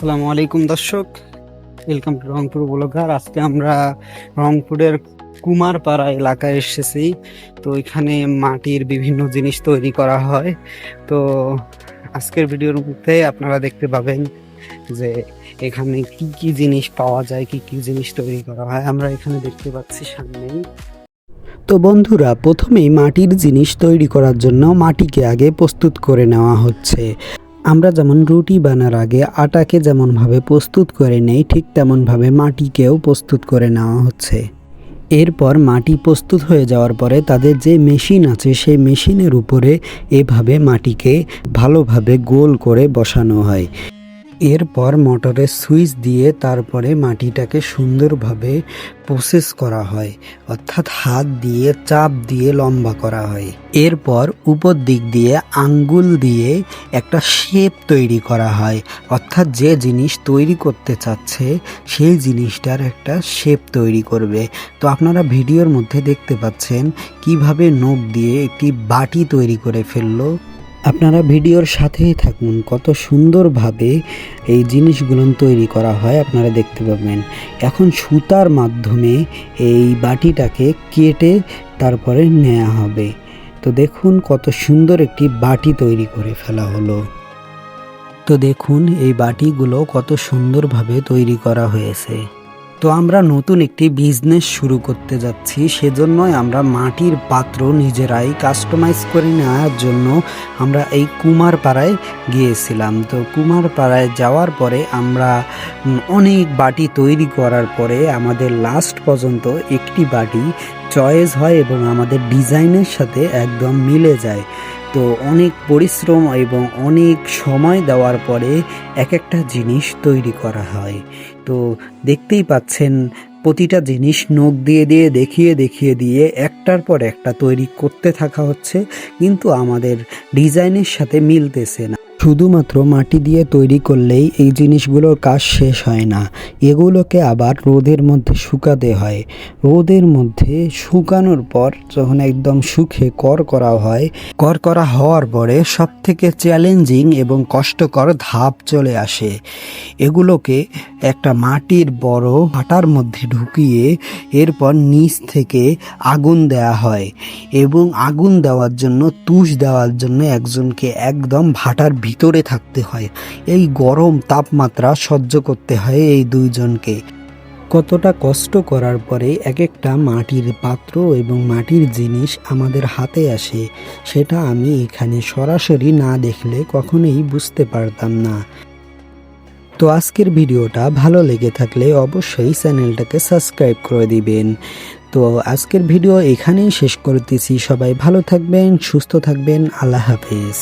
আসসালামু আলাইকুম দর্শক, ওয়েলকাম টু রংপুর ব্লগার। আজকে আমরা রংপুরের কুমারপাড়া এলাকায় এসেছি। তো এখানে মাটির বিভিন্ন জিনিস তৈরি করা হয়। তো আজকের ভিডিওর মধ্যে আপনারা দেখতে পাবেন যে এখানে কি কি জিনিস পাওয়া যায়, কি কি জিনিস তৈরি করা হয়। আমরা এখানে দেখতে পাচ্ছি সামনেই। তো বন্ধুরা, প্রথমেই মাটির জিনিস তৈরি করার জন্য মাটিকে আগে প্রস্তুত করে নেওয়া হচ্ছে। আমরা যেমন রুটি বানার আগে আটাকে যেমনভাবে প্রস্তুত করে নেই, ঠিক তেমনভাবে মাটিকেও প্রস্তুত করে নেওয়া হচ্ছে। এরপর মাটি প্রস্তুত হয়ে যাওয়ার পরে তাদের যে মেশিন আছে সেই মেশিনের উপরে এভাবে মাটিকে ভালোভাবে গোল করে বসানো হয়। এরপর মোটরের সুইচ দিয়ে তারপরে মাটিটাকে সুন্দরভাবে প্রসেস করা হয়, অর্থাৎ হাত দিয়ে চাপ দিয়ে লম্বা করা হয়। এরপর উপর দিক দিয়ে আঙ্গুল দিয়ে একটা শেপ তৈরি করা হয়, অর্থাৎ যে জিনিস তৈরি করতে চাচ্ছে সেই জিনিসটার একটা শেপ তৈরি করবে। তো আপনারা ভিডিওর মধ্যে দেখতে পাচ্ছেন কিভাবে নখ দিয়ে একটি বাটি তৈরি করে ফেললো। আপনারা ভিডিওর সাথেই থাকুন, কত সুন্দরভাবে এই জিনিসগুলো তৈরি করা হয় আপনারা দেখতে পাবেন। এখন সুতার মাধ্যমে এই বাটিটাকে কেটে তারপরে নেওয়া হবে। তো দেখুন কত সুন্দর একটি বাটি তৈরি করে ফেলা হলো। তো দেখুন এই বাটিগুলো কত সুন্দরভাবে তৈরি করা হয়েছে। তো আমরা নতুন একটি বিজনেস শুরু করতে যাচ্ছি, সেজন্যই আমরা মাটির পাত্র নিজেরাই কাস্টমাইজ করে নেওয়ার জন্য আমরা এই কুমারপাড়ায় গিয়েছিলাম। তো কুমারপাড়ায় যাওয়ার পরে আমরা অনেক বাটি তৈরি করার পরে আমাদের লাস্ট পর্যন্ত একটি বাটি চয়েস হয় এবং আমাদের ডিজাইনের সাথে একদম মিলে যায়। তো অনেক পরিশ্রম এবং অনেক সময় দেওয়ার পরে এক একটা জিনিস তৈরি করা হয়। তো দেখতেই পাচ্ছেন প্রতিটা জিনিস নখ দিয়ে দেখিয়ে দিয়ে একটার পর একটা তৈরি করতে থাকা হচ্ছে, কিন্তু আমাদের ডিজাইনের সাথে মিলতেছে না। শুধুমাত্র মাটি দিয়ে তৈরি করলেই এই জিনিসগুলোর কাজ শেষ হয় না, এগুলোকে আবার রোদের মধ্যে শুকাতে হয়। রোদের মধ্যে শুকানোর পর যখন একদম শুকিয়ে কর করা হওয়ার পরে সব থেকে চ্যালেঞ্জিং এবং কষ্টকর ধাপ চলে আসে। এগুলোকে একটা মাটির বড় ভাটার মধ্যে ঢুকিয়ে এরপর নিচ থেকে আগুন দেওয়া হয় এবং আগুন দেওয়ার জন্য তুষ দেওয়ার জন্য একজনকে একদম ভাটার ভিতরে থাকতে হয়। এই গরম তাপমাত্রা সহ্য করতে হয় এই দুইজনকে। কতটা কষ্ট করার পরে এক একটা মাটির পাত্র এবং মাটির জিনিস আমাদের হাতে আসে, সেটা আমি এখানে সরাসরি না দেখলে কখনোই বুঝতে পারতাম না। তো আজকের ভিডিওটা ভালো লেগে থাকলে অবশ্যই চ্যানেলটাকে সাবস্ক্রাইব করে দিবেন। তো আজকের ভিডিও এখানেই শেষ করতেছি। সবাই ভালো থাকবেন, সুস্থ থাকবেন। আল্লাহ হাফেজ।